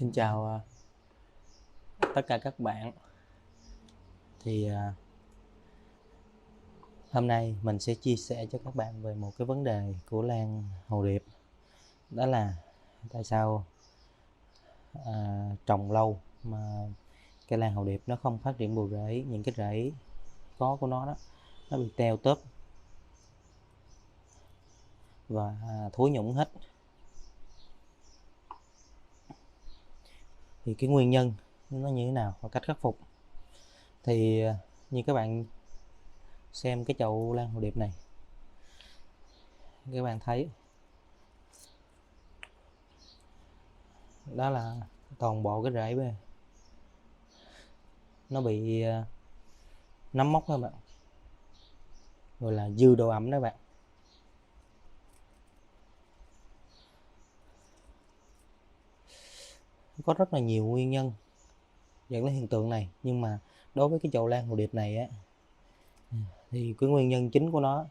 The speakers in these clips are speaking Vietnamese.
Xin chào tất cả các bạn. Thì hôm nay mình sẽ chia sẻ cho các bạn về một cái vấn đề của lan hồ điệp. Đó là tại sao trồng lâu mà cái lan hồ điệp nó không phát triển bộ rễ, những cái rễ có của nó đó nó bị teo tóp và thối nhũng hết. Thì cái nguyên nhân nó như thế nào và cách khắc phục. Thì như các bạn xem cái chậu lan hồ điệp này, các bạn thấy đó là toàn bộ cái rễ bên nó bị nấm mốc các bạn, rồi là dư độ ẩm đó bạn. Có rất là nhiều nguyên nhân dẫn đến hiện tượng này, nhưng mà đối với cái chậu lan hồ điệp này á, thì cái nguyên nhân chính của nó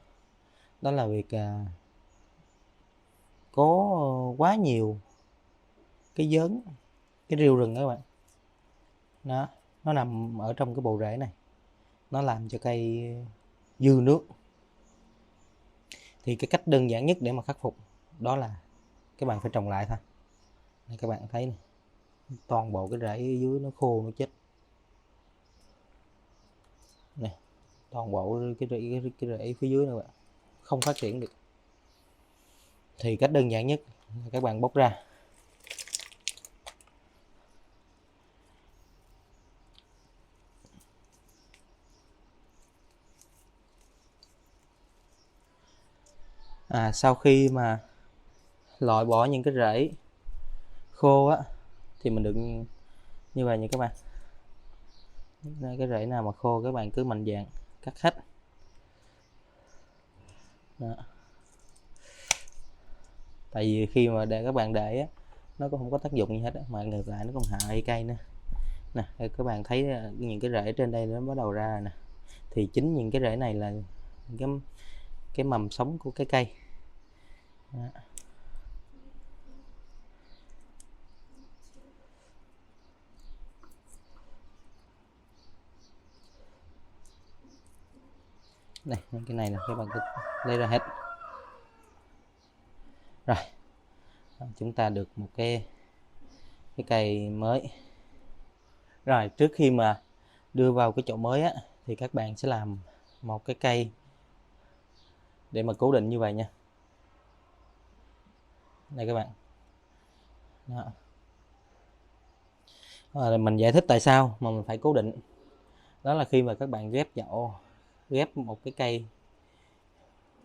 đó là việc có quá nhiều cái dớn, cái rêu rừng đó các bạn. Nó nằm ở trong cái bộ rễ này, nó làm cho cây dư nước. Thì cái cách đơn giản nhất để mà khắc phục đó là các bạn phải trồng lại thôi. Đây, các bạn thấy này, toàn bộ cái rễ dưới nó khô, nó chết nè, toàn bộ cái rễ phía dưới này bạn không phát triển được. Thì cách đơn giản nhất là các bạn bóc ra, sau khi mà loại bỏ những cái rễ khô á thì mình được như vậy nha các bạn. Cái rễ nào mà khô các bạn cứ mạnh dạn cắt hết đó. Tại vì khi mà để các bạn để á, nó cũng không có tác dụng gì hết á, mà ngược lại nó còn hại cây nữa nè. Các bạn thấy những cái rễ trên đây nó bắt đầu ra nè, thì chính những cái rễ này là cái mầm sống của cái cây đó. Đây, cái này là các bạn cứ lấy ra hết rồi, chúng ta được một cái cây mới. Rồi trước khi mà đưa vào cái chậu mới á, thì các bạn sẽ làm một cái cây để mà cố định như vậy nha. Đây các bạn đó. Mình giải thích tại sao mà mình phải cố định. Đó là khi mà các bạn ghép một cái cây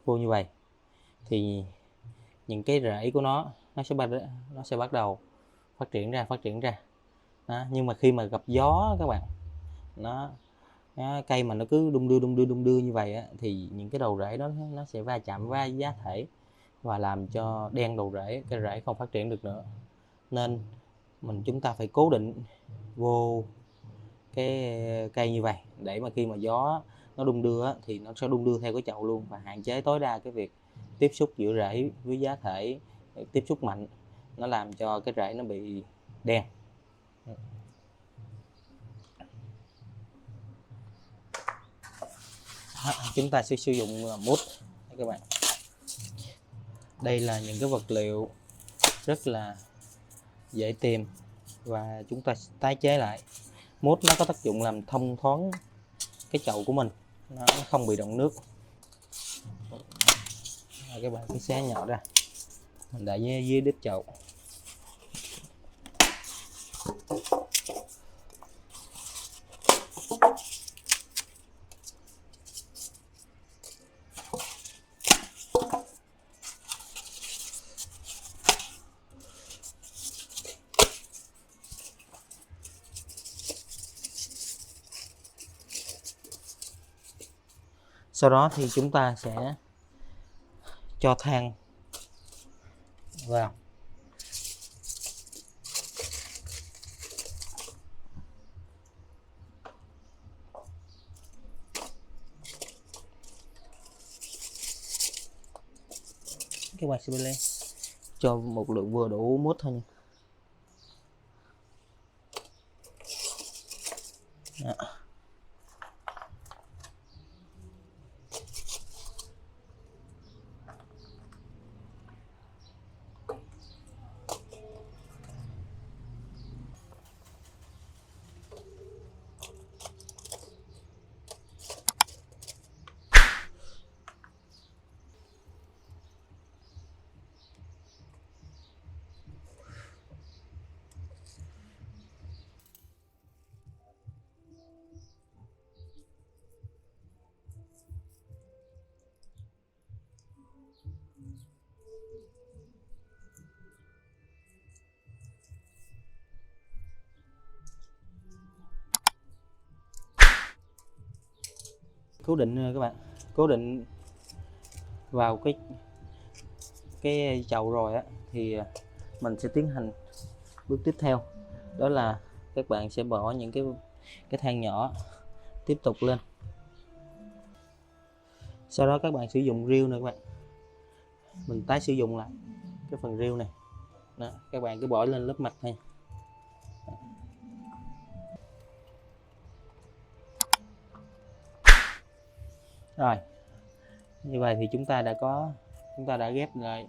vô như vậy thì những cái rễ của nó sẽ bắt đầu phát triển ra đó. Nhưng mà khi mà gặp gió các bạn, nó cây mà nó cứ đung đưa như vậy á, thì những cái đầu rễ đó nó sẽ va chạm với giá thể và làm cho đen đầu rễ, cái rễ không phát triển được nữa. Nên chúng ta phải cố định vô cái cây như vậy để mà khi mà gió nó đung đưa á, thì nó sẽ đung đưa theo cái chậu luôn, và hạn chế tối đa cái việc tiếp xúc giữa rễ với giá thể, tiếp xúc mạnh nó làm cho cái rễ nó bị đen. Chúng ta sẽ sử dụng mút các bạn. Đây là những cái vật liệu rất là dễ tìm và chúng ta tái chế lại. Mút nó có tác dụng làm thông thoáng cái chậu của mình, nó không bị đọng nước. Các bạn cứ xé nhỏ ra, mình để dưới đít chậu. Sau đó thì chúng ta sẽ cho than vào. Các bạn sẽ lên cho một lượng vừa đủ mút thôi nha. cố định các bạn, cố định vào cái chậu rồi á, thì mình sẽ tiến hành bước tiếp theo, đó là các bạn sẽ bỏ những cái than nhỏ tiếp tục lên. Sau đó các bạn sử dụng rêu nữa các bạn, mình tái sử dụng lại cái phần rêu này. Đó, các bạn cứ bỏ lên lớp mặt thôi. Rồi, như vậy thì chúng ta đã ghép lại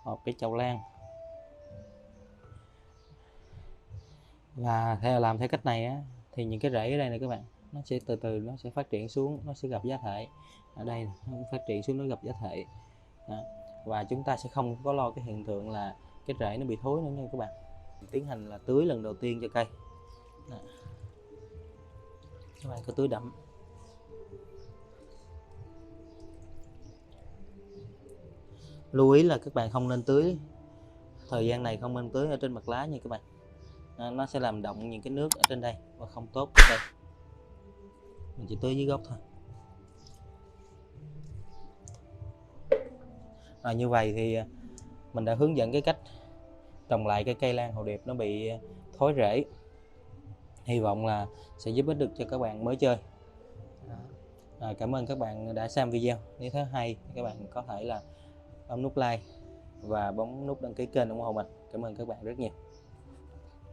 một cái chậu lan. Và làm theo cách này á, thì những cái rễ ở đây này các bạn, nó sẽ từ từ nó sẽ phát triển xuống, nó sẽ gặp giá thể ở đây, nó phát triển xuống, nó gặp giá thể. Đó. Và chúng ta sẽ không có lo cái hiện tượng là cái rễ nó bị thối nữa nha các bạn. Tiến hành là tưới lần đầu tiên cho cây. Đó. Các bạn cứ tưới đậm. Lưu ý là các bạn không nên tưới thời gian này, không nên tưới ở trên mặt lá nha các bạn. Nó sẽ làm động những cái nước ở trên đây và không tốt cho cây. Mình chỉ tưới dưới gốc thôi. Như vậy thì mình đã hướng dẫn cái cách trồng lại cái cây lan hồ điệp nó bị thối rễ. Hy vọng là sẽ giúp ích được cho các bạn mới chơi. Cảm ơn các bạn đã xem video. Nếu thấy hay các bạn có thể là bấm nút like và bấm nút đăng ký kênh ủng hộ mình. Cảm ơn các bạn rất nhiều.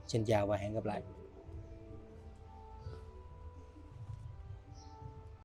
Xin chào và hẹn gặp lại.